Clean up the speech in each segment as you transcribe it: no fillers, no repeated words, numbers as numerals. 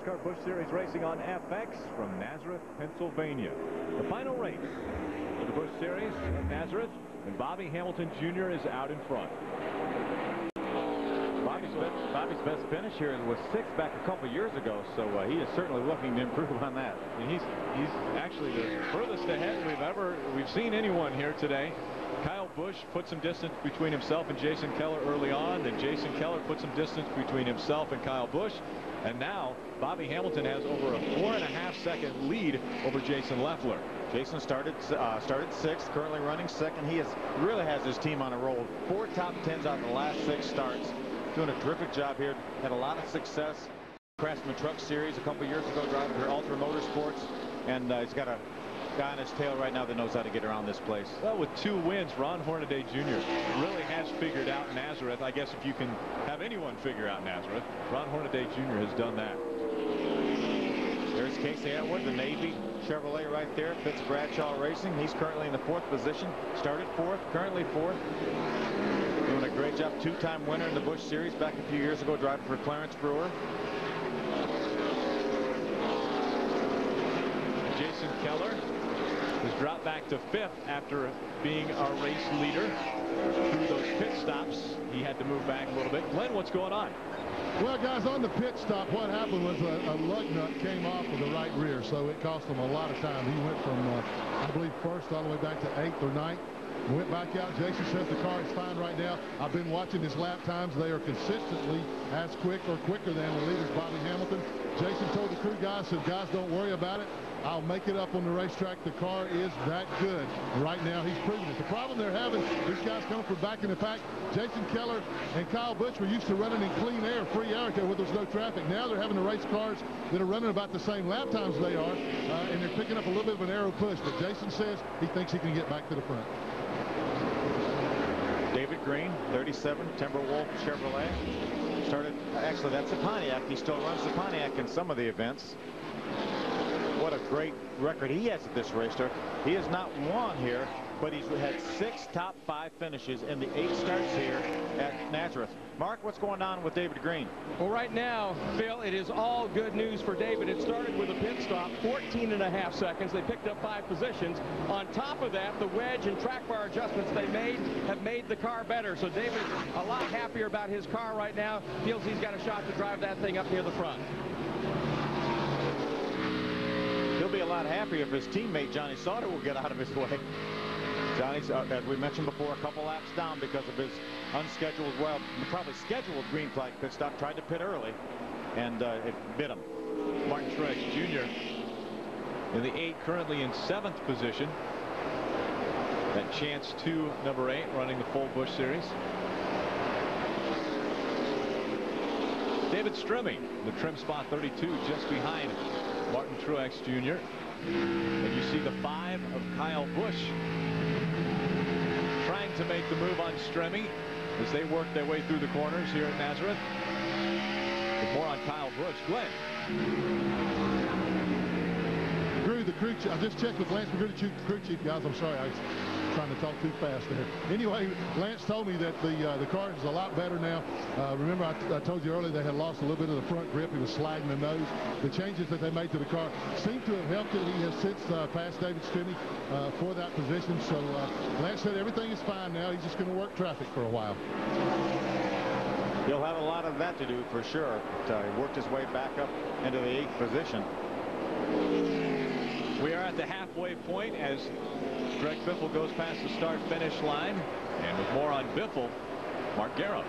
NASCAR Busch Series racing on FX from Nazareth, Pennsylvania. The final race for the Busch Series at Nazareth, and Bobby Hamilton Jr. is out in front. Bobby's best finish here was 6th back a couple years ago, so he is certainly looking to improve on that. And he's actually the furthest ahead we've seen anyone here today. Kyle Busch put some distance between himself and Jason Keller early on. Then Jason Keller put some distance between himself and Kyle Busch. And now Bobby Hamilton has over a 4.5-second lead over Jason Leffler. Jason started 6th, currently running 2nd. He really has his team on a roll. 4 top 10s out of the last 6 starts. Doing a terrific job here. Had a lot of success. Craftsman Truck Series a couple years ago, driving for Ultra Motorsports, and he's got a guy on his tail right now that knows how to get around this place. Well, with 2 wins, Ron Hornaday Jr. really has figured out Nazareth. I guess if you can have anyone figure out Nazareth, Ron Hornaday Jr. has done that. There's Casey Atwood, the Navy Chevrolet right there. Fitz Bradshaw Racing. He's currently in the 4th position. Started 4th, currently 4th. Doing a great job. 2-time winner in the Busch Series back a few years ago, driving for Clarence Brewer. Jason Keller has dropped back to 5th after being our race leader. Through those pit stops, he had to move back a little bit. Glenn, what's going on? Well, guys, on the pit stop, what happened was a lug nut came off of the right rear, so it cost him a lot of time. He went from, I believe, 1st all the way back to 8th or 9th. Went back out. Jason says the car is fine right now. I've been watching his lap times. They are consistently as quick or quicker than the leader's Bobby Hamilton. Jason told the crew guys, said, guys, don't worry about it. I'll make it up on the racetrack. The car is that good. Right now, he's proving it. The problem they're having, these guys coming from back in the pack, Jason Keller and Kyle Busch were used to running in clean air, free air where there's no traffic. Now they're having to race cars that are running about the same lap times they are, and they're picking up a little bit of an aero push. But Jason says he thinks he can get back to the front. David Green, 37, Timberwolf Chevrolet. Started, actually, that's a Pontiac. He still runs the Pontiac in some of the events. What a great record he has at this racetrack. He has not won here, but he's had 6 top 5 finishes in the 8 starts here at Nazareth. Mark, what's going on with David Green? Well, right now, Phil, it is all good news for David. It started with a pit stop, 14.5 seconds. They picked up 5 positions. On top of that, the wedge and track bar adjustments they made have made the car better. So David, a lot happier about his car right now. Feels he's got a shot to drive that thing up near the front. He'll be a lot happier if his teammate Johnny Sauter will get out of his way. Johnny's, as we mentioned before, a couple laps down because of his unscheduled, well, probably scheduled green flag pit stop. Tried to pit early, and it bit him. Martin Truex Jr. in the 8, currently in 7th position. That chance to number 8, running the full Busch Series. David Stremme, the trim spot 32, just behind Martin Truex Jr. And you see the 5 of Kyle Busch trying to make the move on Stremme as they work their way through the corners here at Nazareth. But more on Kyle Busch. Glenn. Drew, the crew chief, I just checked with Lance McGrew, the crew chief, guys. I'm sorry, I was trying to talk too fast there. Anyway, Lance told me that the car is a lot better now. Remember, I told you earlier they had lost a little bit of the front grip. He was sliding the nose. The changes that they made to the car seem to have helped it. He has since passed David Stremme for that position. So Lance said everything is fine now. He's just going to work traffic for a while. He'll have a lot of that to do for sure. But, he worked his way back up into the 8th position. We are at the halfway point as Greg Biffle goes past the start-finish line. And with more on Biffle, Mark Garrow.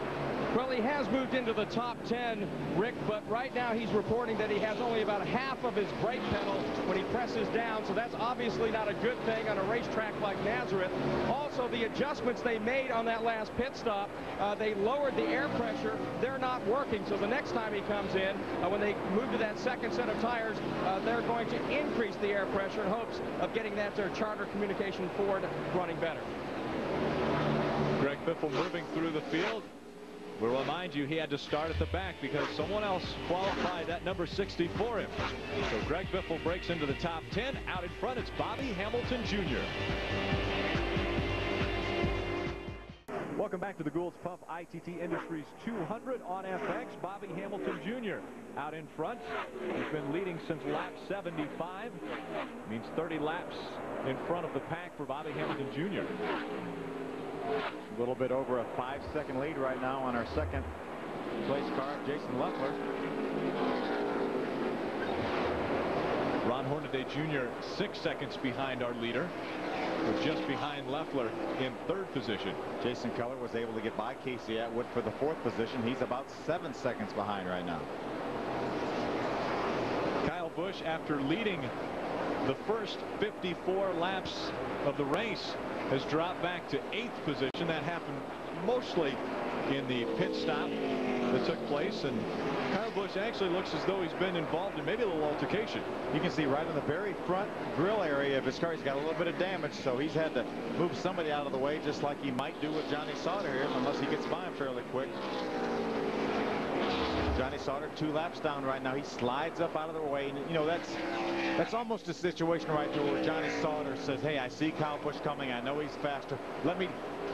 Well, he has moved into the top 10, Rick, but right now he's reporting that he has only about half of his brake pedal when he presses down, so that's obviously not a good thing on a racetrack like Nazareth. Also, the adjustments they made on that last pit stop, they lowered the air pressure. They're not working, so the next time he comes in, when they move to that 2nd set of tires, they're going to increase the air pressure in hopes of getting that Charter Communication Ford running better. Greg Biffle moving through the field. We'll remind you he had to start at the back because someone else qualified that number 60 for him. So Greg Biffle breaks into the top 10. Out in front, it's Bobby Hamilton Jr. Welcome Welcome back to the Goulds Puff ITT Industries 200 on FX. Bobby Hamilton Jr. out in front. He's been leading since lap 75. Means 30 laps in front of the pack for Bobby Hamilton Jr. A little bit over a 5-second lead right now on our second place car, Jason Leffler. Ron Hornaday Jr. 6 seconds behind our leader. We're just behind Leffler in 3rd position. Jason Keller was able to get by Casey Atwood for the 4th position. He's about 7 seconds behind right now. Kyle Busch, after leading the first 54 laps of the race, has dropped back to 8th position. That happened mostly in the pit stop that took place, and Kyle Busch actually looks as though he's been involved in maybe a little altercation. You can see right in the very front grill area of his car, he's got a little bit of damage, so he's had to move somebody out of the way, just like he might do with Johnny Sauter here, unless he gets by him fairly quick. Johnny Sauter 2 laps down right now. He slides up out of the way, and you know that's almost a situation right there where Johnny Sauter says, hey, I see Kyle Busch coming, I know he's faster,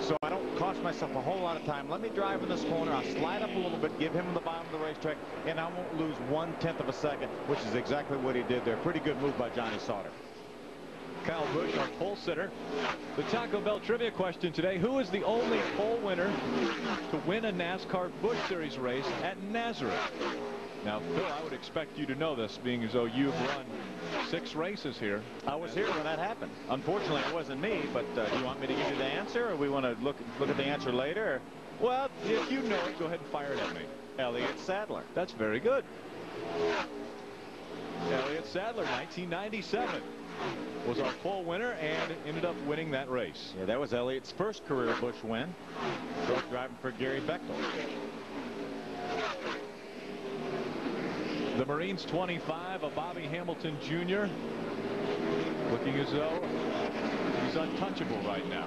so I don't cost myself a whole lot of time, let me drive in this corner, I'll slide up a little bit, give him the bottom of the racetrack, and I won't lose 1/10 of a second, which is exactly what he did there. Pretty good move by Johnny Sauter. Kyle Busch, our pole sitter. The Taco Bell trivia question today: who is the only pole winner to win a NASCAR Busch Series race at Nazareth? Now, Phil, I would expect you to know this, being as though you've run 6 races here. I was here when that happened. Unfortunately, it wasn't me, but do you want me to give you the answer, or we want to look at the answer later? Well, if you know it, go ahead and fire it at me. Elliott Sadler. That's very good. Elliott Sadler, 1997. Was our pole winner and ended up winning that race. Yeah, that was Elliott's first career Busch win. Both driving for Gary Bechtel. The Marines 25 of Bobby Hamilton Jr. looking as though he's untouchable right now.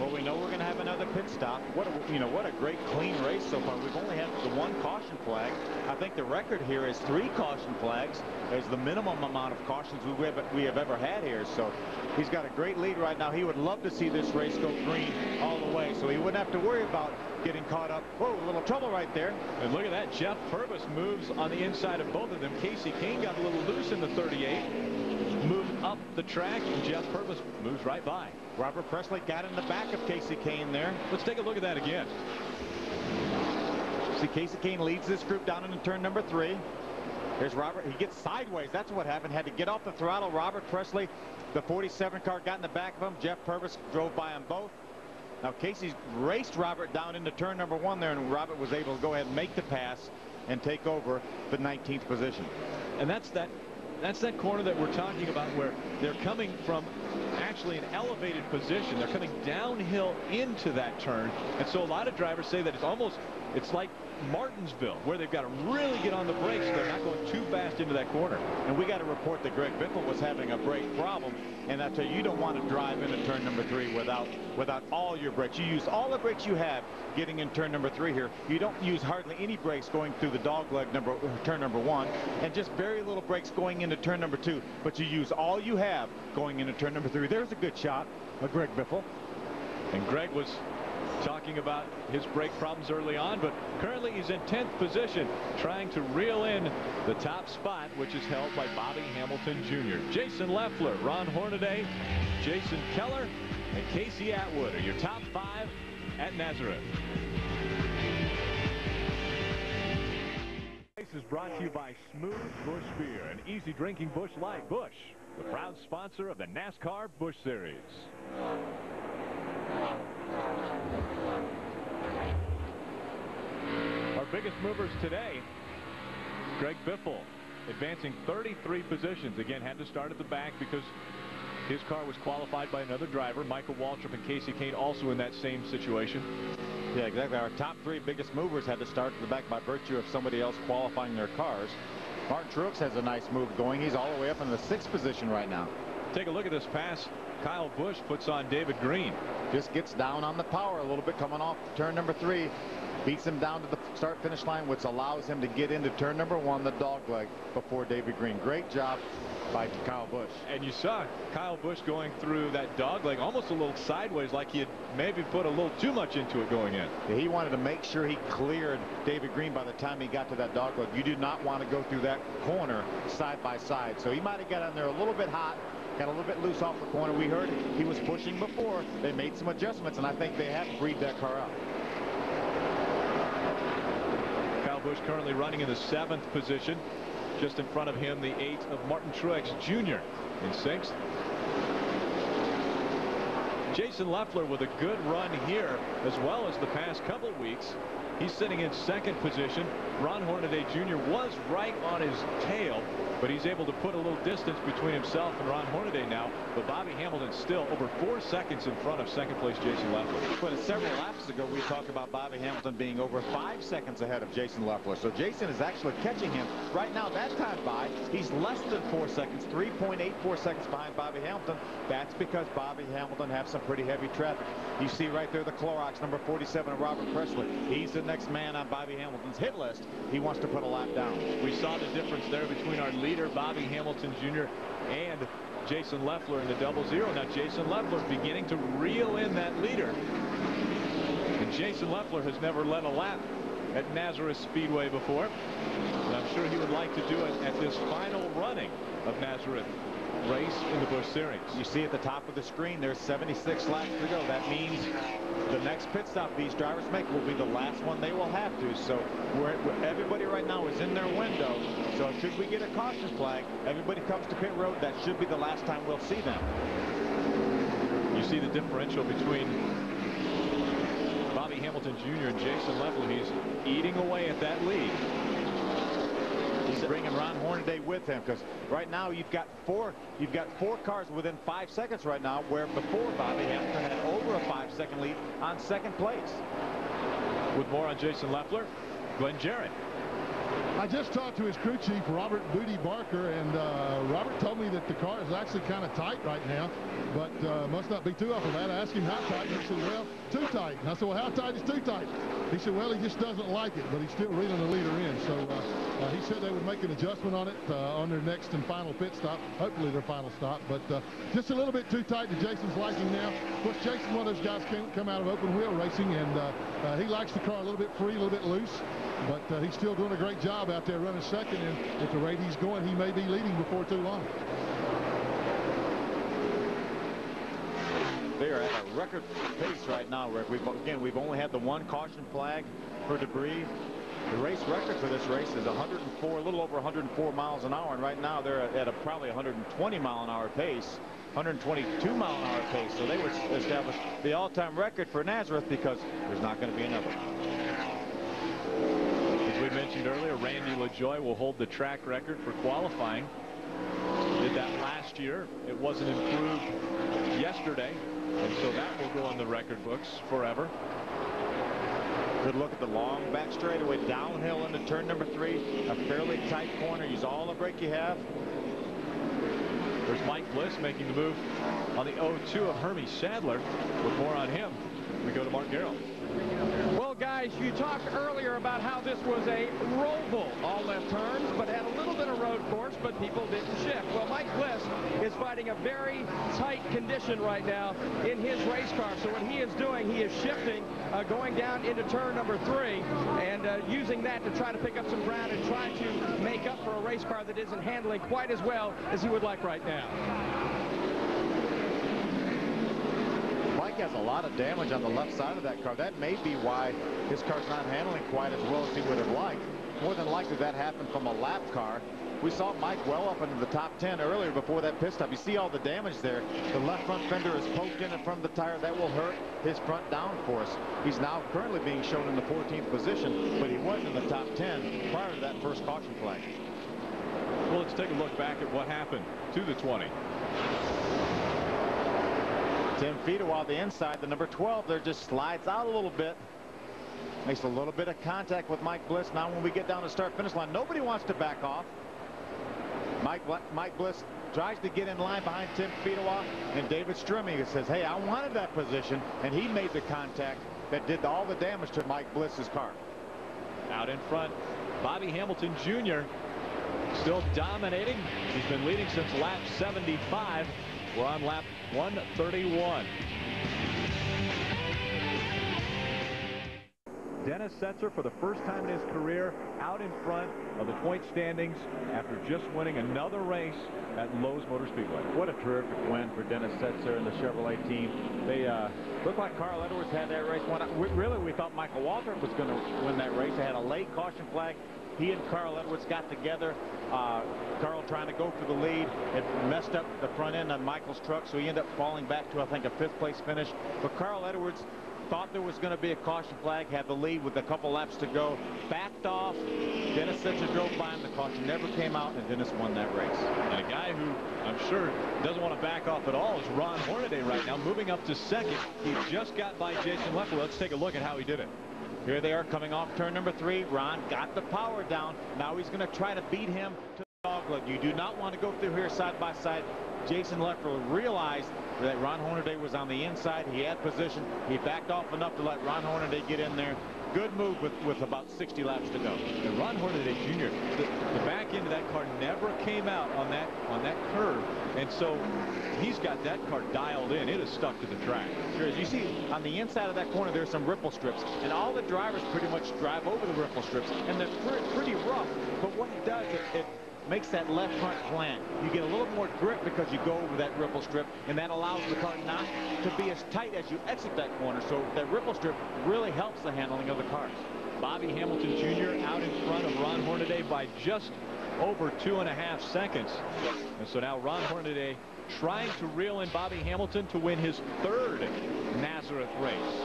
Well, we know we're going to have another pit stop. What a great clean race so far. We've only had the 1 caution flag. I think the record here is 3 caution flags as the minimum amount of cautions we have ever had here. So he's got a great lead right now. He would love to see this race go green all the way, so he wouldn't have to worry about getting caught up. Whoa, a little trouble right there. And look at that. Jeff Purvis moves on the inside of both of them. Casey Kane got a little loose in the 38. Moved up the track, and Jeff Purvis moves right by. Robert Presley got in the back of Casey Kane there. Let's take a look at that again. See, Casey Kane leads this group down into turn number 3. There's Robert. He gets sideways. That's what happened. Had to get off the throttle. Robert Presley, the 47 car, got in the back of him. Jeff Purvis drove by them both. Now, Casey's raced Robert down into turn number 1 there, and Robert was able to go ahead and make the pass and take over the 19th position. And that's that corner that we're talking about, where they're coming from actually an elevated position. They're coming downhill into that turn, and so a lot of drivers say that it's like Martinsville, where they've got to really get on the brakes so they're not going too fast into that corner. And we got to report that Greg Biffle was having a brake problem, and I tell you don't want to drive into turn number 3 without all your brakes. You use all the brakes you have getting in turn number 3 here. You don't use hardly any brakes going through the dogleg turn number 1, and just very little brakes going into turn number 2, but you use all you have going into turn number 3. There's a good shot of Greg Biffle. And Greg was talking about his brake problems early on, but currently he's in 10th position, trying to reel in the top spot, which is held by Bobby Hamilton Jr. Jason Leffler, Ron Hornaday, Jason Keller, and Casey Atwood are your top 5 at Nazareth. This is brought to you by Smooth Busch Beer, an easy drinking Busch Light. Busch, the proud sponsor of the NASCAR Busch Series. Our biggest movers today, Greg Biffle, advancing 33 positions. Again, had to start at the back because his car was qualified by another driver. Michael Waltrip and Casey Kane also in that same situation. Yeah, exactly. Our top 3 biggest movers had to start at the back by virtue of somebody else qualifying their cars. Martin Truex has a nice move going. He's all the way up in the 6th position right now. Take a look at this pass. Kyle Busch puts on David Green. Just gets down on the power a little bit coming off turn number 3. Beats him down to the start-finish line, which allows him to get into turn number 1, the dogleg, before David Green. Great job by Kyle Busch. And you saw Kyle Busch going through that dog leg almost a little sideways, like he had maybe put a little too much into it going in. He wanted to make sure he cleared David Green by the time he got to that dog leg. You do not want to go through that corner side by side. So he might have got on there a little bit hot, got a little bit loose off the corner. We heard he was pushing before. They made some adjustments, and I think they have freed that car up. Kyle Busch currently running in the 7th position. Just in front of him, the 8 of Martin Truex Jr. in 6th. Jason Leffler with a good run here, as well as the past couple weeks. He's sitting in 2nd position. Ron Hornaday Jr. was right on his tail, but he's able to put a little distance between himself and Ron Hornaday now. But Bobby Hamilton still over 4 seconds in front of 2nd place Jason Leffler. But several laps ago, we talked about Bobby Hamilton being over 5 seconds ahead of Jason Leffler. So Jason is actually catching him right now. That time by, he's less than 4 seconds, 3.84 seconds behind Bobby Hamilton. That's because Bobby Hamilton has some pretty heavy traffic. You see right there the Clorox number 47 of Robert Presley. He's the next man on Bobby Hamilton's hit list. He wants to put a lap down. We saw the difference there between our leader Bobby Hamilton Jr. and Jason Leffler in the 0-0. Now Jason Leffler beginning to reel in that leader, and Jason Leffler has never led a lap at Nazareth Speedway before, and I'm sure he would like to do it at this final running of Nazareth race in the Busch Series. You see at the top of the screen there's 76 laps to go. That means the next pit stop these drivers make will be the last one they will have to. So everybody right now is in their window. So should we get a caution flag, everybody comes to pit road, that should be the last time we'll see them. You see the differential between Bobby Hamilton Jr. and Jason Leffler. He's eating away at that lead. He's bringing Ron Hornaday with him, because right now you've got four cars within 5 seconds right now, where before Bobby Hamilton had over a 5-second lead on 2nd place. With more on Jason Leffler, Glenn Jarrett. I just talked to his crew chief, Robert Booty Barker, and Robert told me that the car is actually kind of tight right now, but must not be too off of that. I asked him how tight, and he said, well, too tight. And I said, well, how tight is too tight? He said, well, he just doesn't like it, but he's still reeling the leader in. So he said they would make an adjustment on it on their next and final pit stop, hopefully their final stop, but just a little bit too tight to Jason's liking now. Of course, Jason's one of those guys come out of open wheel racing, and he likes the car a little bit free, a little bit loose, but he's still doing a great job out there running 2nd, and at the rate he's going, he may be leading before too long. They are at a record pace right now, Rick. We've only had the 1 caution flag for debris. The race record for this race is 104, a little over 104 miles an hour, and right now they're at a probably 120 mile an hour pace, 122 mile an hour pace. So they would establish the all-time record for Nazareth, because there's not going to be another. As we mentioned earlier, Randy LaJoie will hold the track record for qualifying. Did that last year. It wasn't improved yesterday, and so that will go on the record books forever. Good look at the long back straightaway downhill into turn number 3. A fairly tight corner. Use all the brake you have. There's Mike Bliss making the move on the 0-2 of Hermie Sadler. With more on him, we go to Mark Garrell. Well, guys, you talked earlier about how this was a roval, all left turns, but had a little bit of road course, but people didn't shift. Well, Mike Bliss is fighting a very tight condition right now in his race car. So what he is doing, he is shifting, going down into turn number 3, and using that to try to pick up some ground and try to make up for a race car that isn't handling quite as well as he would like right now. Mike has a lot of damage on the left side of that car. That may be why his car's not handling quite as well as he would have liked. More than likely that happened from a lap car. We saw Mike well up into the top 10 earlier before that pit stop. You see all the damage there. The left front fender is poked in front of the tire. That will hurt his front downforce. He's now currently being shown in the 14th position, but he was in the top 10 prior to that first caution flag. Well, let's take a look back at what happened to the 20. Tim Fido on the inside, the number 12 there, just slides out a little bit. Makes a little bit of contact with Mike Bliss. Now when we get down to start finish line, nobody wants to back off. Mike Bliss tries to get in line behind Tim Fido, and David Strumming says, hey, I wanted that position, and he made the contact that did all the damage to Mike Bliss's car. Out in front, Bobby Hamilton Jr. still dominating. He's been leading since lap 75. We're on lap 131. Dennis Setzer, for the first time in his career, out in front of the point standings after just winning another race at Lowe's Motor Speedway. What a terrific win for Dennis Setzer and the Chevrolet team. They looked like Carl Edwards had that race won. Really, we thought Michael Waltrip was going to win that race. They had a late caution flag. He and Carl Edwards got together. Carl trying to go for the lead. It messed up the front end on Michael's truck, so he ended up falling back to, I think, a 5th place finish. But Carl Edwards thought there was going to be a caution flag, had the lead with a couple laps to go, backed off. Dennis Setzer drove by him. The caution never came out, and Dennis won that race. And a guy who I'm sure doesn't want to back off at all is Ron Hornaday right now, moving up to second. He just got by Jason Leffler. Let's take a look at how he did it. Here they are coming off turn number 3. Ron got the power down. Now he's going to try to beat him to the dogleg. You do not want to go through here side by side. Jason Leffler realized that Ron Hornaday was on the inside. He had position. He backed off enough to let Ron Hornaday get in there. Good move with about 60 laps to go. And Ron Hornaday Jr., the back end of that car never came out on that curve, and so he's got that car dialed in. It is stuck to the track. Sure, as you see on the inside of that corner, there's some ripple strips, and all the drivers pretty much drive over the ripple strips, and they're pretty rough. But what it does, it makes that left front plant. You get a little more grip because you go over that ripple strip, and that allows the car not to be as tight as you exit that corner. So that ripple strip really helps the handling of the cars. Bobby Hamilton Jr. out in front of Ron Hornaday by just over 2.5 seconds. And so now Ron Hornaday trying to reel in Bobby Hamilton to win his 3rd Nazareth race.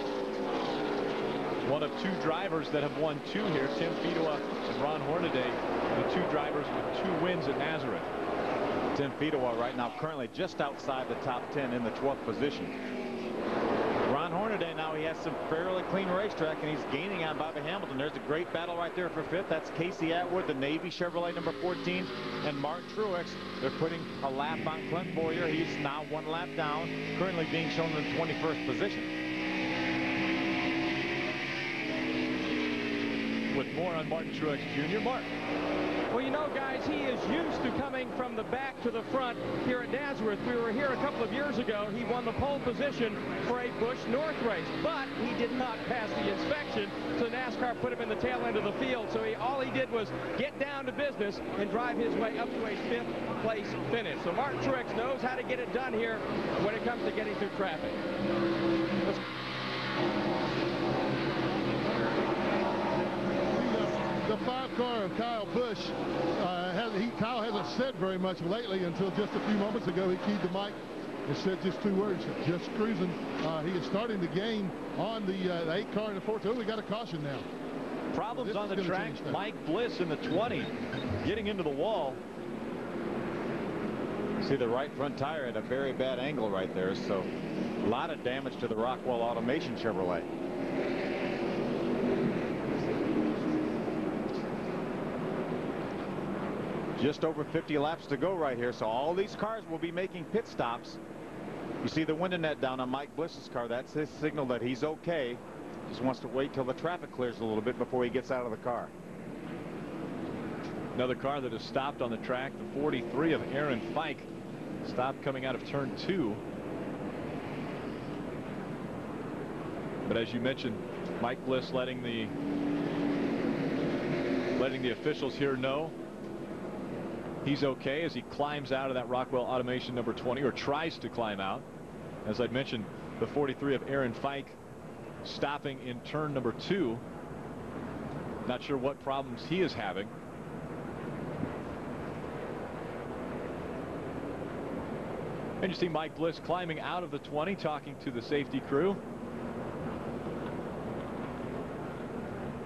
One of 2 drivers that have won 2 here, Tim Fedewa and Ron Hornaday, the 2 drivers with 2 wins at Nazareth. Tim Fedewa right now currently just outside the top 10 in the 12th position. Ron Hornaday now, he has some fairly clean racetrack, and he's gaining on Bobby Hamilton. There's a great battle right there for 5th. That's Casey Atwood, the Navy Chevrolet number 14, and Martin Truex. They're putting a lap on Clint Boyer. He's now 1 lap down, currently being shown in the 21st position. With more on Martin Truex Jr. Mark. Well, you know, guys, he is used to coming from the back to the front here at Nazareth. We were here a couple of years ago. He won the pole position for a Busch North race, but he did not pass the inspection, so NASCAR put him in the tail end of the field. So all he did was get down to business and drive his way up to a 5th place finish. So Martin Truex knows how to get it done here when it comes to getting through traffic. The 5-car of Kyle Busch, Kyle hasn't said very much lately until just a few moments ago. He keyed the mic and said just 2 words, just cruising. He is starting to gain on the 8-car and the 4. We got a caution now. Problems on the track. Mike Bliss in the 20 getting into the wall. See the right front tire at a very bad angle right there, so a lot of damage to the Rockwell Automation Chevrolet. Just over 50 laps to go right here, so all these cars will be making pit stops. You see the window net down on Mike Bliss's car. That's his signal that he's okay. Just wants to wait till the traffic clears a little bit before he gets out of the car. Another car that has stopped on the track, the 43 of Aaron Fike, stopped coming out of turn 2. But as you mentioned, Mike Bliss letting the officials here know he's okay as he climbs out of that Rockwell Automation number 20, or tries to climb out. As I'd mentioned, the 43 of Aaron Fike stopping in turn number 2. Not sure what problems he is having. And you see Mike Bliss climbing out of the 20, talking to the safety crew.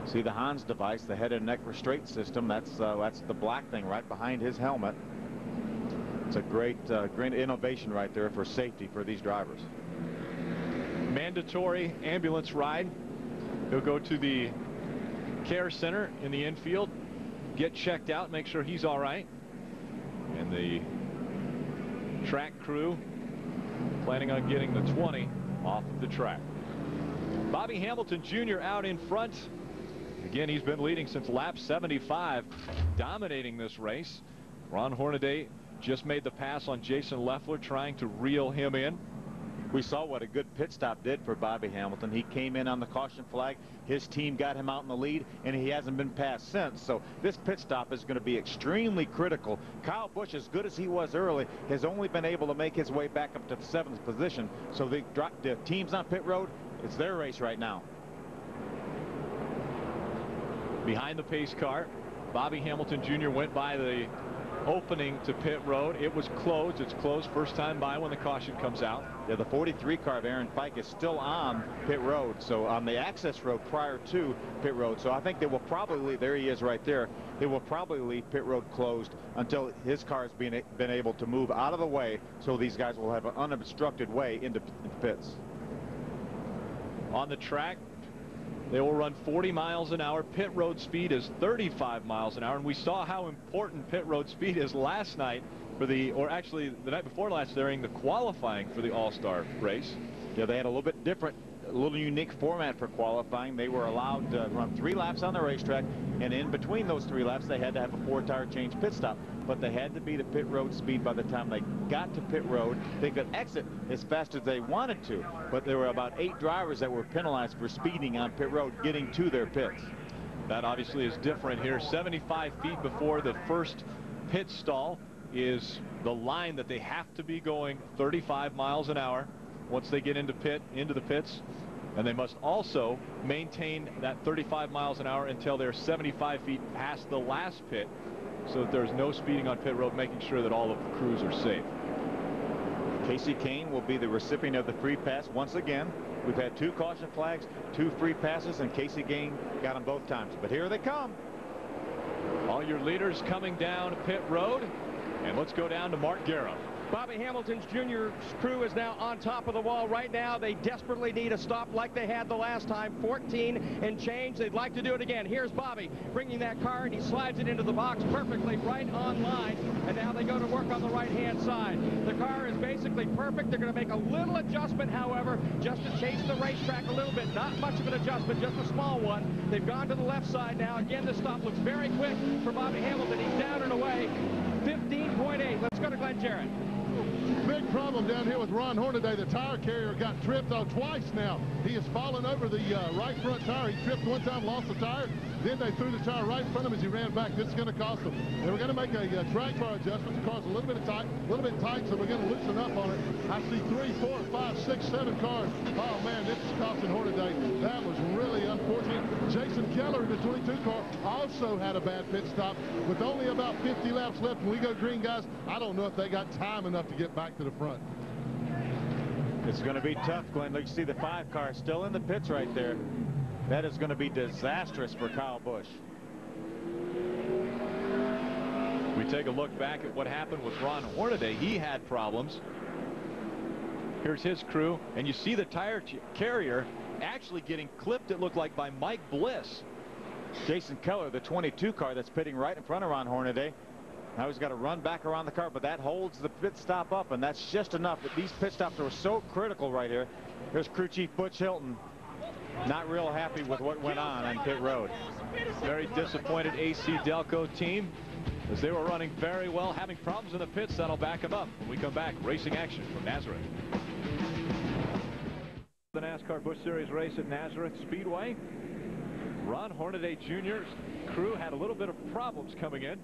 See the Hans device, the head and neck restraint system. That's the black thing right behind his helmet. It's a great innovation right there for safety for these drivers. Mandatory ambulance ride. He'll go to the care center in the infield, get checked out, make sure he's all right. And the track crew planning on getting the 20 off of the track. Bobby Hamilton Jr. out in front. Again, he's been leading since lap 75, dominating this race. Ron Hornaday just made the pass on Jason Leffler, trying to reel him in. We saw what a good pit stop did for Bobby Hamilton. He came in on the caution flag. His team got him out in the lead, and he hasn't been passed since. So this pit stop is going to be extremely critical. Kyle Busch, as good as he was early, has only been able to make his way back up to the 7th position. So the teams on pit road, it's their race right now. Behind the pace car, Bobby Hamilton Jr. went by the opening to pit road. It was closed. It's closed first time by when the caution comes out. Yeah, the 43 car of Aaron Pike is still on pit road, so on the access road prior to pit road. So I think they will probably, there he is right there, they will probably leave pit road closed until his car has been able to move out of the way, so these guys will have an unobstructed way into the pits. On the track, they will run 40 miles an hour. Pit road speed is 35 miles an hour. And we saw how important pit road speed is last night for the, or actually the night before last, during the qualifying for the All-Star race. Yeah, they had a little bit different, a little unique format for qualifying. They were allowed to run 3 laps on the racetrack, and in between those 3 laps, they had to have a 4-tire change pit stop. But they had to beat a pit road speed by the time they got to pit road. They could exit as fast as they wanted to, but there were about 8 drivers that were penalized for speeding on pit road getting to their pits. That obviously is different here. 75 feet before the first pit stall is the line that they have to be going 35 miles an hour once they get into the pits. And they must also maintain that 35 miles an hour until they're 75 feet past the last pit, so that there's no speeding on pit road, making sure that all of the crews are safe. Casey Kane will be the recipient of the free pass once again. We've had 2 caution flags, 2 free passes, and Casey Kane got them both times. But here they come. All your leaders coming down pit road, and let's go down to Mark Garrow. Bobby Hamilton's Jr.'s crew is now on top of the wall right now. They desperately need a stop like they had the last time. 14 and change. They'd like to do it again. Here's Bobby bringing that car, and he slides it into the box perfectly right on line. And now they go to work on the right-hand side. The car is basically perfect. They're going to make a little adjustment, however, just to chase the racetrack a little bit. Not much of an adjustment, just a small one. They've gone to the left side now. Again, the stop looks very quick for Bobby Hamilton. He's down and away. 15.8. Let's go to Glenn Jarrett. Big problem down here with Ron Hornaday. The tire carrier got tripped on twice now. He has fallen over the right front tire. He tripped one time, lost the tire. Then they threw the tire right in front of him as he ran back. This is going to cost them. They were going to make a track bar adjustment. The car's a little bit tight, so we're going to loosen up on it. I see 3, 4, 5, 6, 7 cars. Oh man, this is costing Hornaday. That was really unfortunate. Jason Keller in the 22 car also had a bad pit stop with only about 50 laps left. When we go green, guys, I don't know if they got time enough to get back to the front. It's going to be tough, Glenn. Look, you see the 5 car still in the pits right there. That is going to be disastrous for Kyle Busch. We take a look back at what happened with Ron Hornaday. He had problems. Here's his crew, and you see the tire carrier actually getting clipped, it looked like, by Mike Bliss. Jason Keller, the 22 car that's pitting right in front of Ron Hornaday. Now he's got to run back around the car, but that holds the pit stop up, and that's just enough. These pit stops are so critical right here. Here's crew chief Butch Hilton. Not real happy with what went on pit road. Very disappointed AC Delco team, as they were running very well, having problems in the pits. That'll back them up. When we come back, racing action from Nazareth. The NASCAR Busch Series race at Nazareth Speedway. Ron Hornaday Jr.'s crew had a little bit of problems coming in.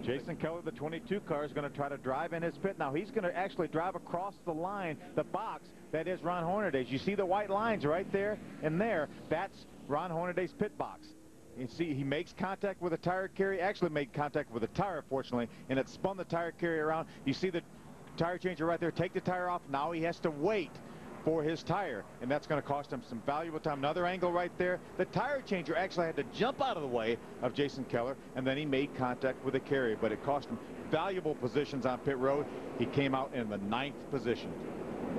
Jason Keller, the 22 car, is going to try to drive in his pit. Now he's going to actually drive across the line, the box that is Ron Hornaday's. You see the white lines right there and there. That's Ron Hornaday's pit box. You see he makes contact with the tire carrier, actually made contact with the tire, fortunately, and it spun the tire carrier around. You see the tire changer right there. Take the tire off. Now he has to wait for his tire, and that's going to cost him some valuable time. Another angle right there. The tire changer actually had to jump out of the way of Jason Keller, and then he made contact with the carrier, but it cost him valuable positions on pit road. He came out in the 9th position.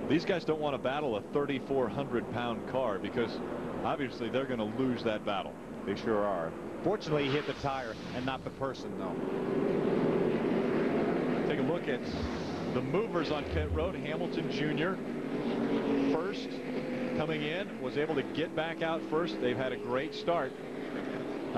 These guys don't want to battle a 3,400-pound car, because obviously they're going to lose that battle. They sure are. Fortunately, he hit the tire and not the person, though. Take a look at the movers on pit road. Hamilton Jr. first coming in, was able to get back out first. They've had a great start.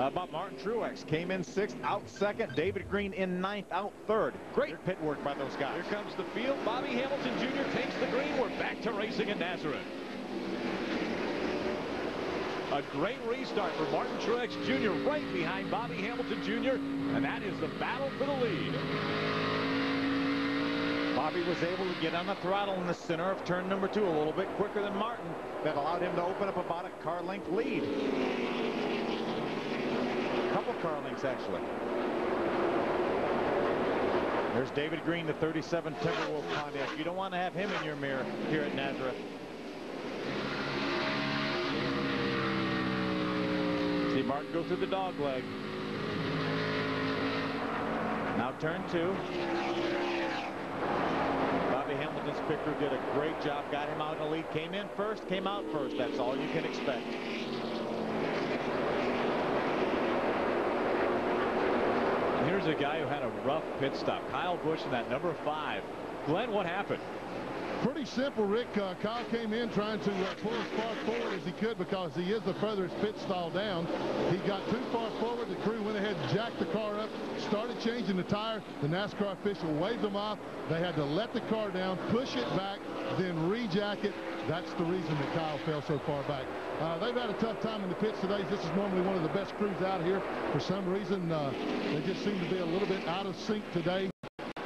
How about Martin Truex? Came in 6th, out 2nd. David Green in 9th, out 3rd. Great pit work by those guys. Here comes the field. Bobby Hamilton Jr. takes the green. We're back to racing at Nazareth. A great restart for Martin Truex Jr. right behind Bobby Hamilton Jr. And that is the battle for the lead. Bobby was able to get on the throttle in the center of turn number 2 a little bit quicker than Martin. That allowed him to open up about a car length lead. A couple car lengths, actually. There's David Green, the 37 Timberwolf Pontiac. You don't want to have him in your mirror here at Nazareth. See Martin go through the dog leg. Now turn 2. Bobby Hamilton's pit crew did a great job. Got him out in the lead. Came in first, came out first. That's all you can expect. Here's a guy who had a rough pit stop. Kyle Busch in that number 5. Glenn, what happened? Pretty simple, Rick. Kyle came in trying to pull as far forward as he could because he is the furthest pit stall down. He got too far forward. The crew went ahead and jacked the car up, started changing the tire. The NASCAR official waved them off. They had to let the car down, push it back, then rejack it. That's the reason that Kyle fell so far back. They've had a tough time in the pits today. This is normally one of the best crews out here. For some reason, they just seem to be a little bit out of sync today.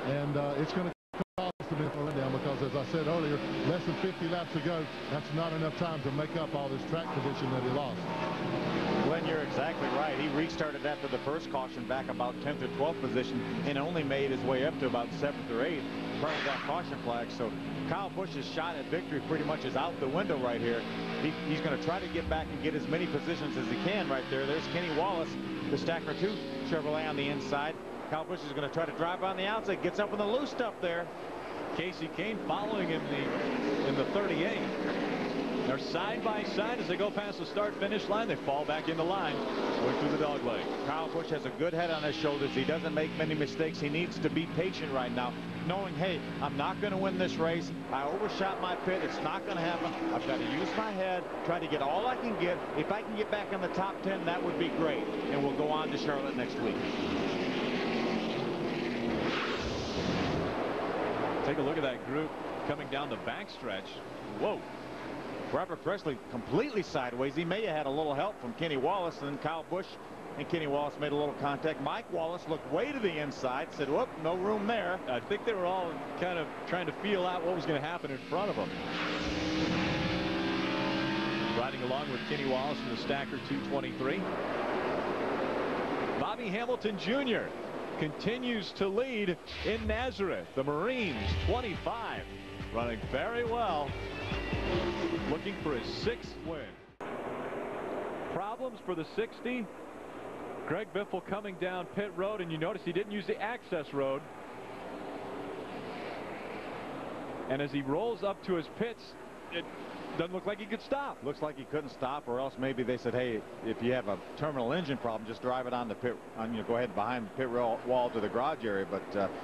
And it's going to cost them a rundown because, as I said earlier, less than 50 laps to go. That's not enough time to make up all this track position that he lost. Glenn, you're exactly right. He restarted after the first caution back about 10th or 12th position and only made his way up to about 7th or 8th prior to that caution flag. So Kyle Busch's shot at victory pretty much is out the window right here. He's going to try to get back and get as many positions as he can right there. There's Kenny Wallace, the Stacker 2 Chevrolet on the inside. Kyle Busch is going to try to drive on the outside. Gets up in the loose stuff there. Casey Kane following him in the 38. They're side by side as they go past the start-finish line. They fall back into line, going through the dog leg. Kyle Busch has a good head on his shoulders. He doesn't make many mistakes. He needs to be patient right now, knowing, hey, I'm not going to win this race. I overshot my pit. It's not going to happen. I've got to use my head, try to get all I can get. If I can get back in the top 10, that would be great. And we'll go on to Charlotte next week. Take a look at that group coming down the backstretch. Whoa. Robert Presley completely sideways. He may have had a little help from Kenny Wallace, and then Kyle Busch and Kenny Wallace made a little contact. Mike Wallace looked way to the inside, said, whoop, no room there. I think they were all kind of trying to feel out what was going to happen in front of them. Riding along with Kenny Wallace in the Stacker 223. Bobby Hamilton Jr. continues to lead in Nazareth. The Marines 25, running very well, looking for his 6th win. Problems for the 60. Greg Biffle coming down pit road, and you notice he didn't use the access road. And as he rolls up to his pits, it doesn't look like he could stop. Looks like he couldn't stop, or else maybe they said, hey, if you have a terminal engine problem, just drive it on the pit, go ahead behind the pit wall to the garage area. But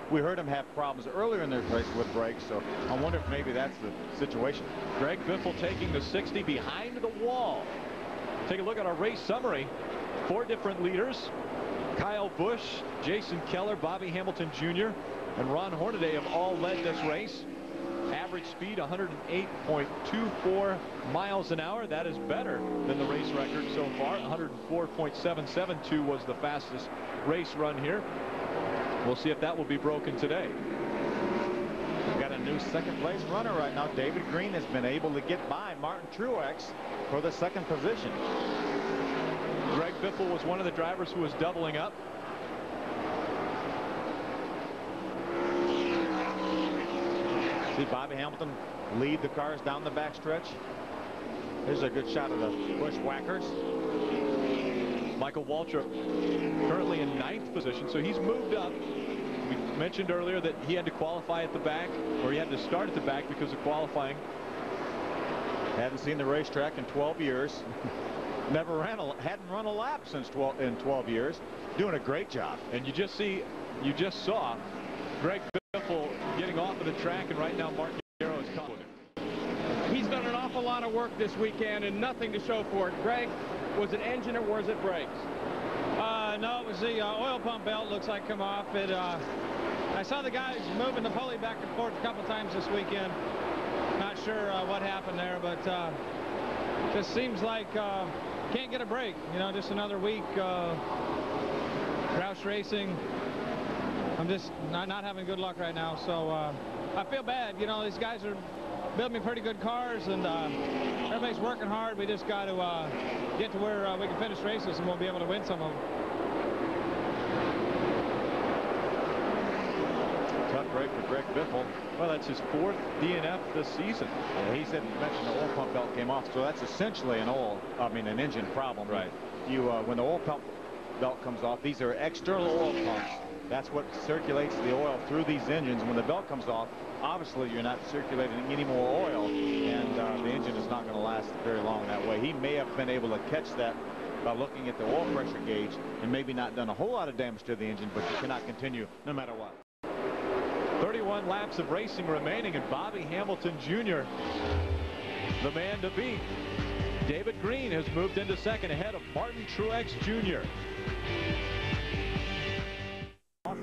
we heard him have problems earlier in their race with brakes, so I wonder if maybe that's the situation. Greg Biffle taking the 60 behind the wall. Take a look at our race summary. 4 different leaders: Kyle Busch, Jason Keller, Bobby Hamilton Jr., and Ron Hornaday have all led this race. Average speed 108.24 miles an hour. That is better than the race record so far. 104.772 was the fastest race run here. We'll see if that will be broken today. We've got a new 2nd place runner right now. David Green has been able to get by Martin Truex for the 2nd position. Greg Biffle was one of the drivers who was doubling up. See Bobby Hamilton lead the cars down the backstretch. Here's a good shot of the Bushwhackers. Michael Waltrip currently in 9th position, so he's moved up. We mentioned earlier that he had to qualify at the back, or he had to start at the back because of qualifying. Hadn't seen the racetrack in 12 years. Hadn't run a lap since 12 years. Doing a great job. And you just saw Greg Biffle getting off of the track, and right now Mark Garrow is caught with him. He's done an awful lot of work this weekend and nothing to show for it. Greg, was it engine or was it brakes? No, it was the oil pump belt. Looks like come off. I saw the guys moving the pulley back and forth a couple times this weekend. Not sure what happened there, but just seems like can't get a break. You know, just another week. Roush Racing. I'm just not having good luck right now, so I feel bad. You know, these guys are building me pretty good cars, and everybody's working hard. We just got to get to where we can finish races, and we'll be able to win some of them. Tough break for Greg Biffle. Well, that's his 4th DNF this season. He said, mentioned the oil pump belt came off, so that's essentially an engine problem. Right. When the oil pump belt comes off, these are external oil pumps. That's what circulates the oil through these engines. When the belt comes off, obviously you're not circulating any more oil, and the engine is not going to last very long that way. He may have been able to catch that by looking at the oil pressure gauge and maybe not done a whole lot of damage to the engine, but you cannot continue no matter what. 31 laps of racing remaining, and Bobby Hamilton Jr., the man to beat. David Green has moved into second ahead of Martin Truex Jr.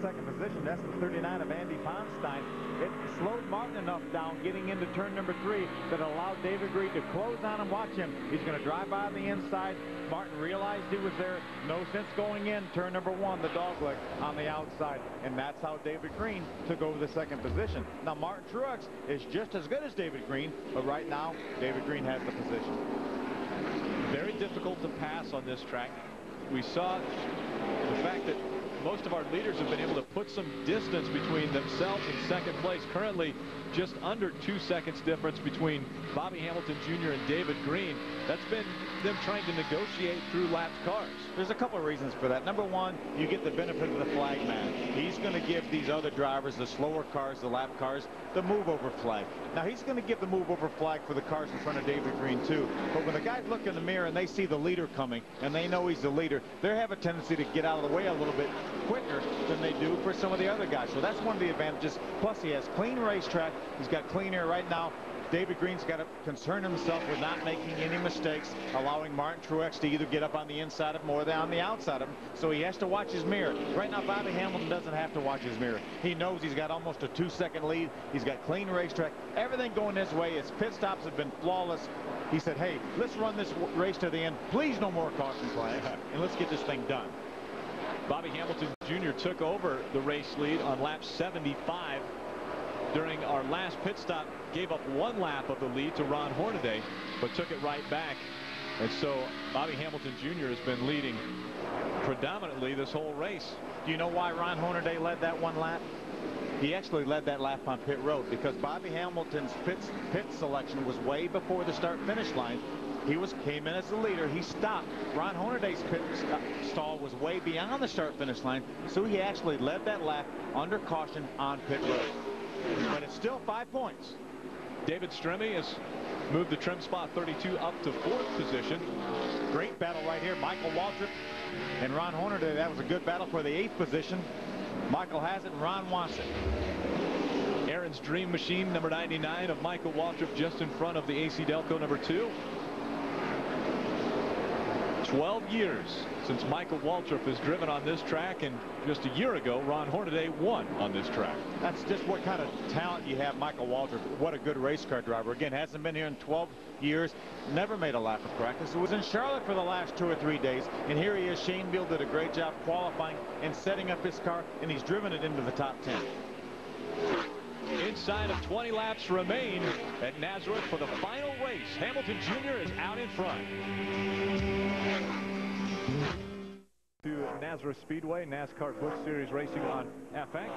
Second position. That's the 39 of Andy Ponstein. It slowed Martin enough down getting into turn number 3 that allowed David Green to close on him. Watch him. He's going to drive by the inside. Martin realized he was there. No sense going in. Turn number 1, the dogleg on the outside. And that's how David Green took over the second position. Now, Martin Truex is just as good as David Green, but right now, David Green has the position. Very difficult to pass on this track. We saw the fact that most of our leaders have been able to put some distance between themselves and second place. Currently, just under 2 seconds difference between Bobby Hamilton Jr. and David Green. That's been them trying to negotiate through lapped cars. There's a couple of reasons for that. Number one, you get the benefit of the flag man. He's going to give these other drivers, the slower cars, the lap cars, the move over flag. Now, he's going to give the move over flag for the cars in front of David Green too. But when the guys look in the mirror and they see the leader coming and they know he's the leader, they have a tendency to get out of the way a little bit quicker than they do for some of the other guys. So that's one of the advantages. Plus, he has clean racetrack. He's got clean air right now. David Green's got to concern himself with not making any mistakes, allowing Martin Truex to either get up on the inside of him or on the outside of him. So he has to watch his mirror. Right now, Bobby Hamilton doesn't have to watch his mirror. He knows he's got almost a 2-second lead. He's got clean racetrack. Everything going his way. His pit stops have been flawless. He said, hey, let's run this race to the end. Please no more caution flags, and let's get this thing done. Bobby Hamilton Jr. took over the race lead on lap 75. During our last pit stop, gave up 1 lap of the lead to Ron Hornaday, but took it right back. And so Bobby Hamilton Jr. has been leading predominantly this whole race. Do you know why Ron Hornaday led that 1 lap? He actually led that lap on pit road because Bobby Hamilton's pit selection was way before the start-finish line. He came in as the leader. He stopped. Ron Hornaday's pit stall was way beyond the start-finish line, so he actually led that lap under caution on pit road. But it's still 5 points. David Stremme has moved the trim spot 32 up to 4th position. Great battle right here. Michael Waltrip and Ron Hornaday. That was a good battle for the 8th position. Michael has it and Ron wants it. Aaron's Dream Machine, number 99 of Michael Waltrip, just in front of the AC Delco number 2. 12 years since Michael Waltrip has driven on this track, and just a year ago Ron Hornaday won on this track. That's just what kind of talent you have, Michael Waltrip. What a good race car driver. Again, hasn't been here in 12 years, never made a lap of practice. It was in Charlotte for the last 2 or 3 days, and here he is. Shane Beal did a great job qualifying and setting up his car, and he's driven it into the top 10. Inside of 20 laps remain at Nazareth for the final race. Hamilton Jr. is out in front. To Nazareth Speedway, NASCAR Busch Series racing on FX.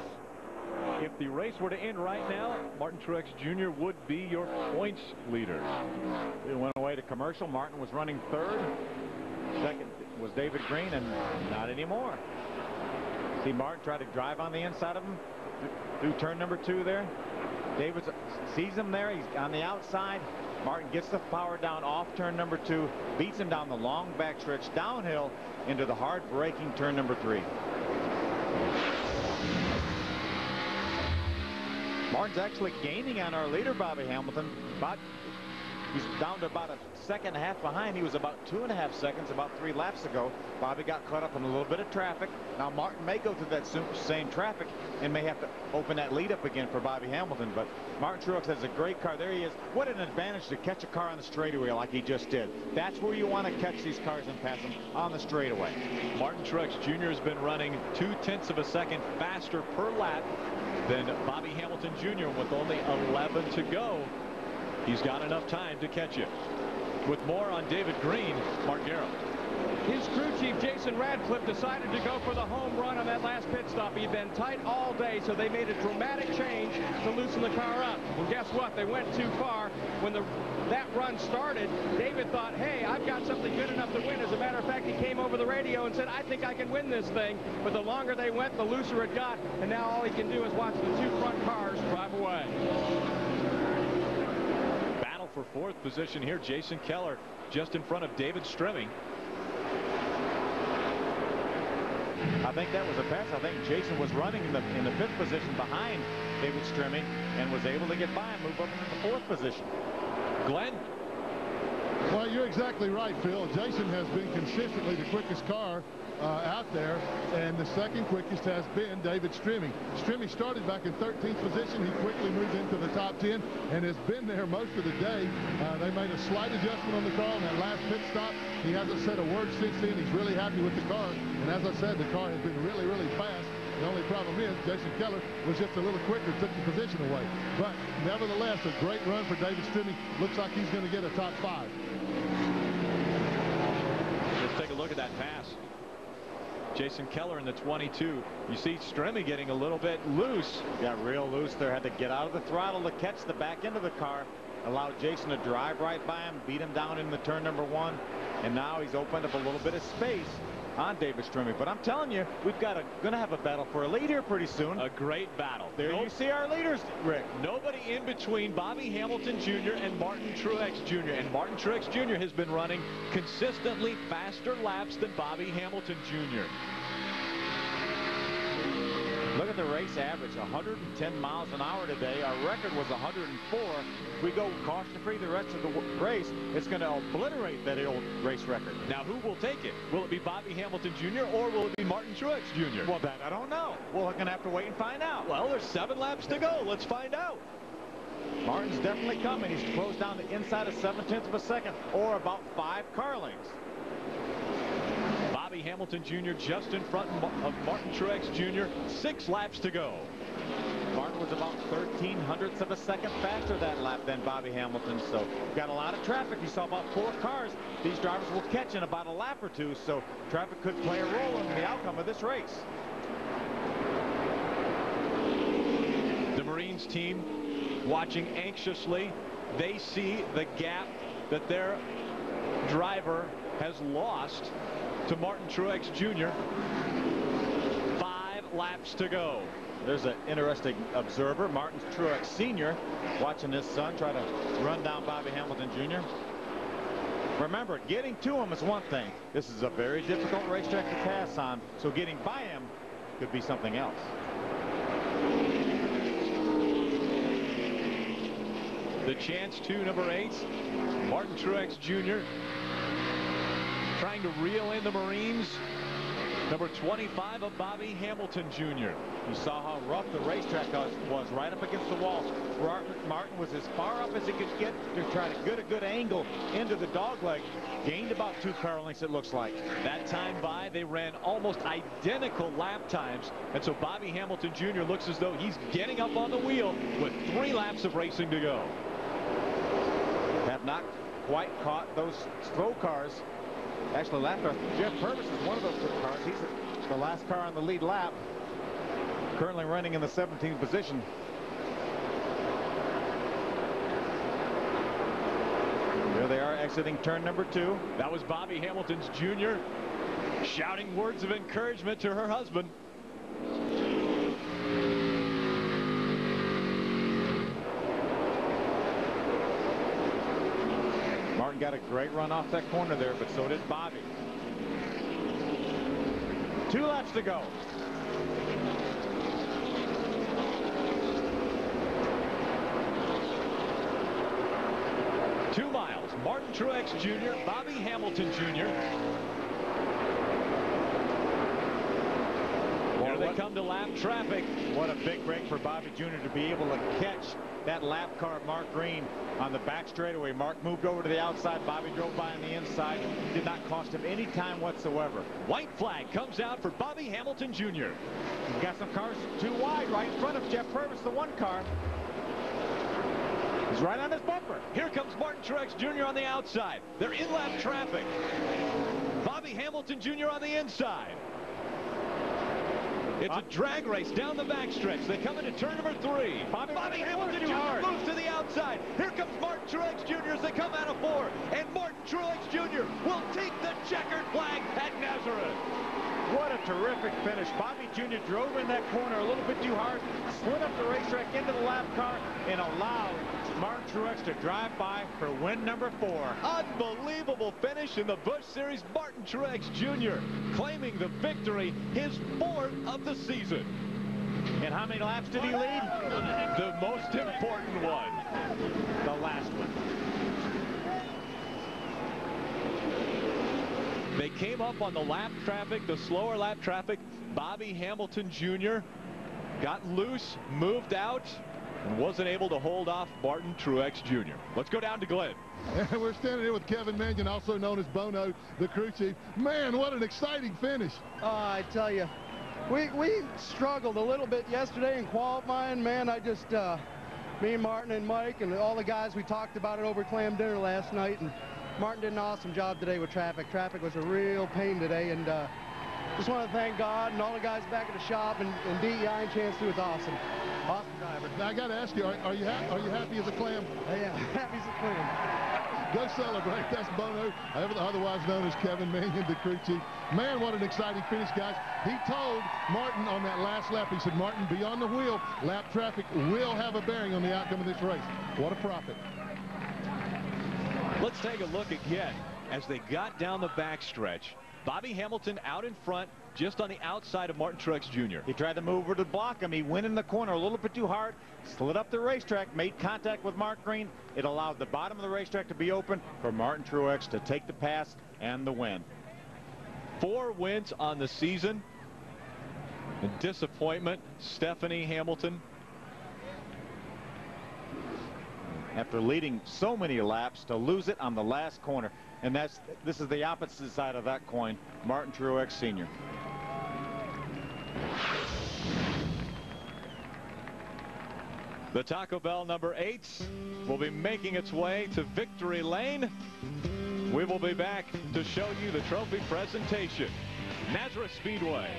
If the race were to end right now, Martin Truex Jr. would be your points leader. It went away to commercial. Martin was running 3rd. 2nd was David Green, and not anymore. See Martin try to drive on the inside of him through turn number 2 there. David sees him there. He's on the outside. Martin gets the power down off turn number 2, beats him down the long backstretch downhill into the hard braking turn number 3. Martin's actually gaining on our leader, Bobby Hamilton. He's down to about a second and a half behind. He was about 2.5 seconds about 3 laps ago. Bobby got caught up in a little bit of traffic. Now Martin may go through that same traffic and may have to open that lead up again for Bobby Hamilton. But Martin Truex has a great car. There he is. What an advantage to catch a car on the straightaway like he just did. That's where you want to catch these cars and pass them, on the straightaway. Martin Truex Jr. has been running 0.2 of a second faster per lap than Bobby Hamilton Jr. with only 11 to go. He's got enough time to catch it. With more on David Green, Mark Garrow. His crew chief, Jason Radcliffe, decided to go for the home run on that last pit stop. He'd been tight all day, so they made a dramatic change to loosen the car up. Well, guess what? They went too far. When that run started, David thought, hey, I've got something good enough to win. As a matter of fact, he came over the radio and said, I think I can win this thing. But the longer they went, the looser it got. And now all he can do is watch the 2 front cars drive away. Battle for 4th position here. Jason Keller just in front of David Stremme. I think that was a pass. I think Jason was running in the 5th position behind David Stremme and was able to get by and move up into the 4th position. Glenn? Well, you're exactly right, Phil. Jason has been consistently the quickest car out there, and the second quickest has been David Stremme. Stremme started back in 13th position. He quickly moved into the top 10 and has been there most of the day. They made a slight adjustment on the car on that last pit stop. He hasn't said a word since then. He's really happy with the car, and as I said, the car has been really, really fast. The only problem is Jason Keller was just a little quicker, took the position away. But nevertheless, a great run for David Stremme. Looks like he's going to get a top 5. Let's take a look at that pass. Jason Keller in the 22. You see Stremme getting a little bit loose. Got real loose there. Had to get out of the throttle to catch the back end of the car. Allowed Jason to drive right by him, beat him down in the turn number 1. And now he's opened up a little bit of space on David Stremme. But I'm telling you, we've got gonna have a battle for a lead here pretty soon. A great battle. There you see our leaders, Rick. Nobody in between Bobby Hamilton Jr. and Martin Truex Jr. And Martin Truex Jr. has been running consistently faster laps than Bobby Hamilton Jr. Look at the race average, 110 miles an hour today. Our record was 104. If we go caution-free the rest of the race, it's going to obliterate that old race record. Now, who will take it? Will it be Bobby Hamilton Jr. or will it be Martin Truex Jr.? Well, that I don't know. We're going to have to wait and find out. Well, there's 7 laps to go. Let's find out. Martin's definitely coming. He's closed down the inside of 0.7 of a second, or about 5 car lengths. Bobby Hamilton Jr. just in front of Martin Truex Jr. 6 laps to go. Martin was about 0.13 of a second faster that lap than Bobby Hamilton, so we've got a lot of traffic. You saw about 4 cars these drivers will catch in about a lap or 2, so traffic could play a role in the outcome of this race. The Marines team watching anxiously. They see the gap that their driver has lost to Martin Truex Jr. 5 laps to go. There's an interesting observer, Martin Truex Sr., watching his son try to run down Bobby Hamilton Jr. Remember, getting to him is one thing. This is a very difficult racetrack to pass on, so getting by him could be something else. The chance to number 8, Martin Truex Jr. trying to reel in the Marines. Number 25 of Bobby Hamilton Jr. You saw how rough the racetrack was right up against the wall. Martin was as far up as he could get to try to get a good angle into the dogleg. Gained about 2 car lengths, it looks like. That time by, they ran almost identical lap times. And so Bobby Hamilton Jr. looks as though he's getting up on the wheel with 3 laps of racing to go. Have not quite caught those slow cars. Actually, lap car. Jeff Purvis is one of those cars. He's the last car on the lead lap. Currently running in the 17th position. There they are exiting turn number 2. That was Bobby Hamilton's Jr. shouting words of encouragement to her husband. Martin got a great run off that corner there, but so did Bobby. 2 laps to go. 2 miles. Martin Truex Jr., Bobby Hamilton Jr. Here they come to lap traffic. What a big break for Bobby Jr. to be able to catch that lap car of Mark Green on the back straightaway. Mark moved over to the outside. Bobby drove by on the inside. Did not cost him any time whatsoever. White flag comes out for Bobby Hamilton Jr. He's got some cars too wide right in front of Jeff Purvis, the 1 car. He's right on his bumper. Here comes Martin Truex Jr. on the outside. They're in lap traffic. Bobby Hamilton Jr. on the inside. It's a drag race down the backstretch. They come into turn number 3. Bobby Hamilton Jr. moves to the outside. Here comes Martin Truex Jr. as they come out of 4. And Martin Truex Jr. will take the checkered flag at Nazareth. What a terrific finish. Bobby Jr. drove in that corner a little bit too hard, slid up the racetrack into the lap car, and allowed Martin Truex to drive by for win number 4. Unbelievable finish in the Busch Series. Martin Truex Jr. claiming the victory, his 4th of the season. And how many laps did he lead? The most important one. The last one. They came up on the lap traffic, the slower lap traffic. Bobby Hamilton Jr. got loose, moved out, and wasn't able to hold off Martin Truex Jr. Let's go down to Glenn. And we're standing here with Kevin Mannion, also known as Bono, the crew chief. Man, what an exciting finish. Oh, I tell you, we struggled a little bit yesterday in qualifying. Man, I just, me and Martin and Mike and all the guys, we talked about it over clam dinner last night, and Martin did an awesome job today with traffic. Traffic was a real pain today, and just want to thank God and all the guys back at the shop and DEI and Chance too. It's awesome. Awesome driver. Now, I got to ask you, are you happy as a clam? Yeah, happy as a clam. Go celebrate. That's Bono, otherwise known as Kevin Mannion, the crew chief. Man, what an exciting finish, guys. He told Martin on that last lap, he said, Martin, be on the wheel. Lap traffic will have a bearing on the outcome of this race. What a profit. Let's take a look again as they got down the backstretch. Bobby Hamilton out in front, just on the outside of Martin Truex Jr. He tried to move over to block him. He went in the corner a little bit too hard, slid up the racetrack, made contact with Mark Green. It allowed the bottom of the racetrack to be open for Martin Truex to take the pass and the win. 4 wins on the season. A disappointment, Stephanie Hamilton. After leading so many laps, to lose it on the last corner. And this is the opposite side of that coin. Martin Truex Sr. The Taco Bell number 8 will be making its way to victory lane. We will be back to show you the trophy presentation. Nazareth Speedway.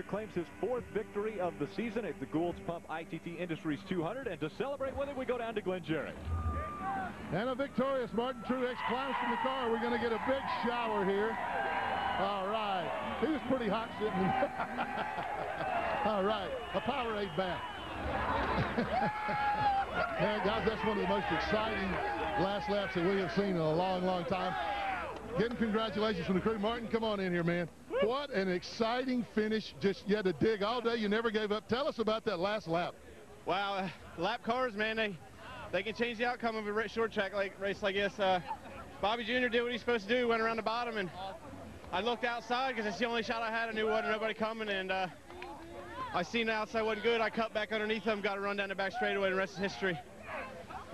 Claims his 4th victory of the season at the Goulds Pump ITT Industries 200, and to celebrate with it, we go down to Glen Jerry. And a victorious Martin Truex climbs from the car. We're going to get a big shower here. All right. He was pretty hot sitting in All right. A Powerade bath. Man, guys, that's one of the most exciting last laps that we have seen in a long, long time. Getting congratulations from the crew. Martin, come on in here, man. What an exciting finish. Just you had to dig all day. You never gave up. Tell us about that last lap. Wow, lap cars, man, they can change the outcome of a short track race like this. Bobby Jr. did what he's supposed to do, went around the bottom, and I looked outside because it's the only shot I had. I knew wasn't nobody coming, and I seen the outside wasn't good. I cut back underneath them, got to run down the back straightaway, and the rest is history.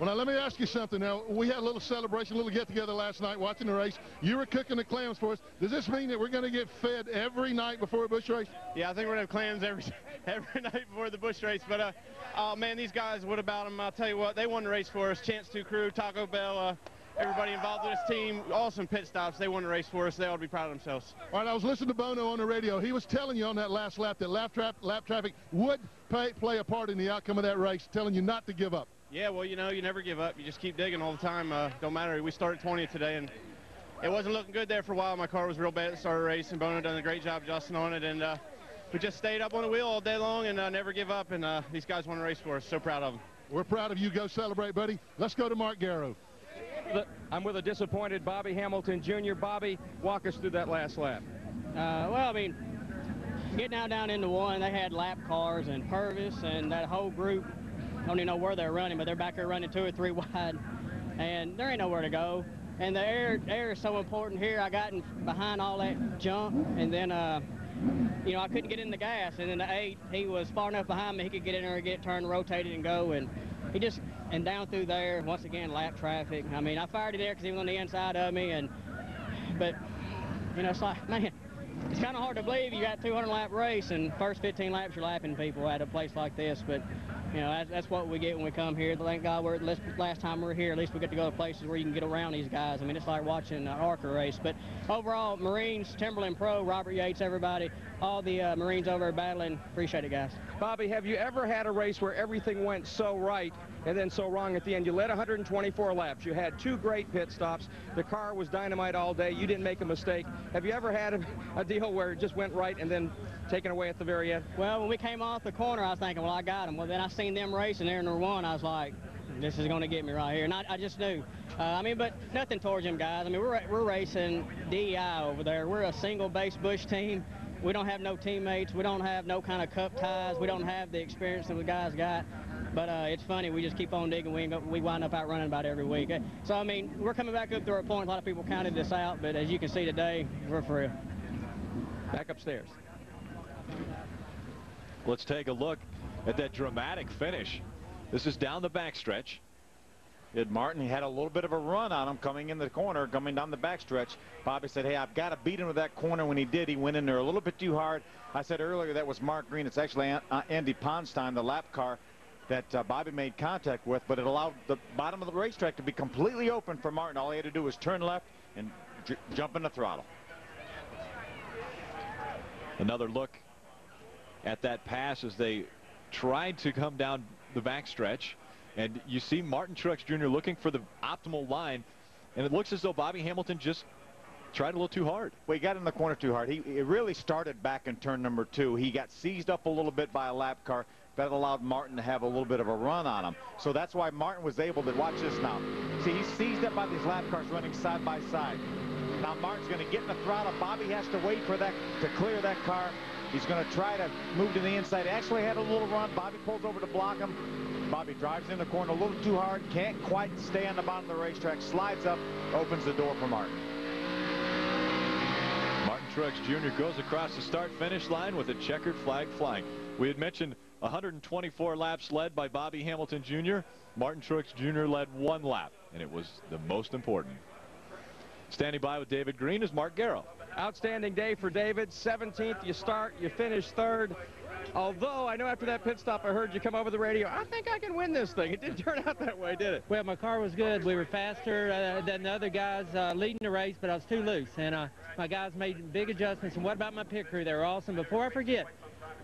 Well, now, let me ask you something. Now, we had a little celebration, a little get-together last night watching the race. You were cooking the clams for us. Does this mean that we're going to get fed every night before a Busch race? Yeah, I think we're going to have clams every night before the Busch race. But, oh, man, these guys, what about them? I'll tell you what, they won the race for us. Chance 2 crew, Taco Bell, everybody involved in this team, awesome pit stops. They won the race for us. They ought to be proud of themselves. All right, I was listening to Bono on the radio. He was telling you on that last lap that lap traffic would play a part in the outcome of that race, telling you not to give up. Yeah, well, you know, you never give up. You just keep digging all the time. Don't matter. We started 20th today, and it wasn't looking good there for a while. My car was real bad at the start of the race, and Bono done a great job adjusting on it. And we just stayed up on the wheel all day long and never give up. And these guys won a race for us. So proud of them. We're proud of you. Go celebrate, buddy. Let's go to Mark Garrow. I'm with a disappointed Bobby Hamilton Jr. Bobby, walk us through that last lap. Well, I mean, getting out down into 1, they had lap cars and Purvis and that whole group. don't even know where they're running, but they're back there running 2 or 3 wide, and there ain't nowhere to go. And the air is so important here. I got behind all that junk, and then, you know, I couldn't get in the gas. And then the 8, he was far enough behind me, he could get in there and get turned, rotated, and go. And he just, and down through there, once again, lap traffic. I mean, I fired it there because he was on the inside of me, but, you know, it's like, man, it's kind of hard to believe you got a 200-lap race, and first 15 laps you're lapping people at a place like this. But, you know, that's what we get when we come here. Thank God last time we were here, at least we get to go to places where you can get around these guys. I mean, it's like watching an ARCA race. But overall, Marines, Timberland Pro, Robert Yates, everybody, all the Marines over there battling, appreciate it, guys. Bobby, have you ever had a race where everything went so right and then so wrong at the end? You led 124 laps. You had 2 great pit stops. The car was dynamite all day. You didn't make a mistake. Have you ever had a deal where it just went right and then taken away at the very end? Well, when we came off the corner, I was thinking, well, I got him. Well, then I seen them racing there in their 1. I was like, this is going to get me right here. And I just knew. I mean, but nothing towards them guys. I mean, we're racing DEI over there. We're a single-base Busch team. We don't have no teammates. We don't have no kind of cup ties. We don't have the experience that the guys got. But it's funny. We just keep on digging. We wind up outrunning about every week. So, I mean, we're coming back up to our point. A lot of people counted this out. But as you can see today, we're for real. Back upstairs. Let's take a look at that dramatic finish. This is down the backstretch. Martin, he had a little bit of a run on him coming in the corner, coming down the backstretch. Bobby said, hey, I've got to beat him with that corner. When he did, he went in there a little bit too hard. I said earlier that was Mark Green. It's actually Andy Ponstein, the lap car that Bobby made contact with, but it allowed the bottom of the racetrack to be completely open for Martin. All he had to do was turn left and jump in the throttle. Another look at that pass as they tried to come down the backstretch. And you see Martin Truex Jr. looking for the optimal line, and it looks as though Bobby Hamilton just tried a little too hard. Well, he got in the corner too hard. He really started back in turn number 2. He got seized up a little bit by a lap car. That allowed Martin to have a little bit of a run on him. So that's why Martin was able to, watch this now. See, he's seized up by these lap cars running side by side. Now Martin's going to get in the throttle. Bobby has to wait for that to clear that car. He's going to try to move to the inside. Actually had a little run. Bobby pulls over to block him. Bobby drives in the corner a little too hard. Can't quite stay on the bottom of the racetrack. Slides up, opens the door for Martin. Martin Truex Jr. goes across the start-finish line with a checkered flag flying. We had mentioned 124 laps led by Bobby Hamilton Jr. Martin Truex Jr. led 1 lap, and it was the most important. Standing by with David Green is Mark Garrow. Outstanding day for David. 17th, you start, you finish 3rd. Although I know after that pit stop, I heard you come over the radio, I think I can win this thing. It didn't turn out that way, did it? Well, my car was good. We were faster than the other guys leading the race, but I was too loose. And my guys made big adjustments. And what about my pit crew? They were awesome. Before I forget,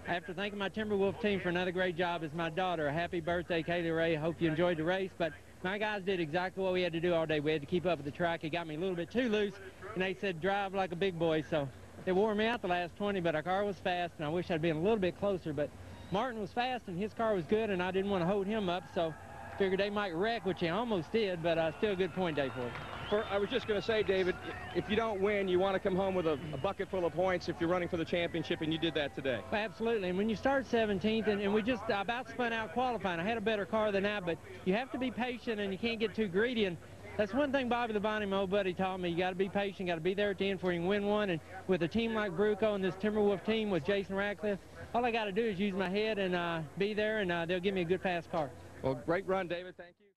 after thanking my Timberwolf team for another great job, is my daughter. Happy birthday, Kaylee Ray. Hope you enjoyed the race. But my guys did exactly what we had to do all day. We had to keep up with the track. It got me a little bit too loose, and they said drive like a big boy. So it wore me out the last 20, but our car was fast, and I wish I'd been a little bit closer. But Martin was fast, and his car was good, and I didn't want to hold him up, so figured they might wreck, which they almost did, but still a good point day for us. I was just going to say, David, if you don't win, you want to come home with a bucket full of points if you're running for the championship, and you did that today. Well, absolutely, and when you start 17th, and we just about spun out qualifying. I had a better car than that, but you have to be patient, and you can't get too greedy, and that's one thing Bobby the Bonnie, my old buddy, taught me. You got to be patient, got to be there at the end before you can win one, and with a team like Bruco and this Timberwolf team with Jason Ratcliffe, all I got to do is use my head and be there, and they'll give me a good fast car. Well, great run, David. Thank you.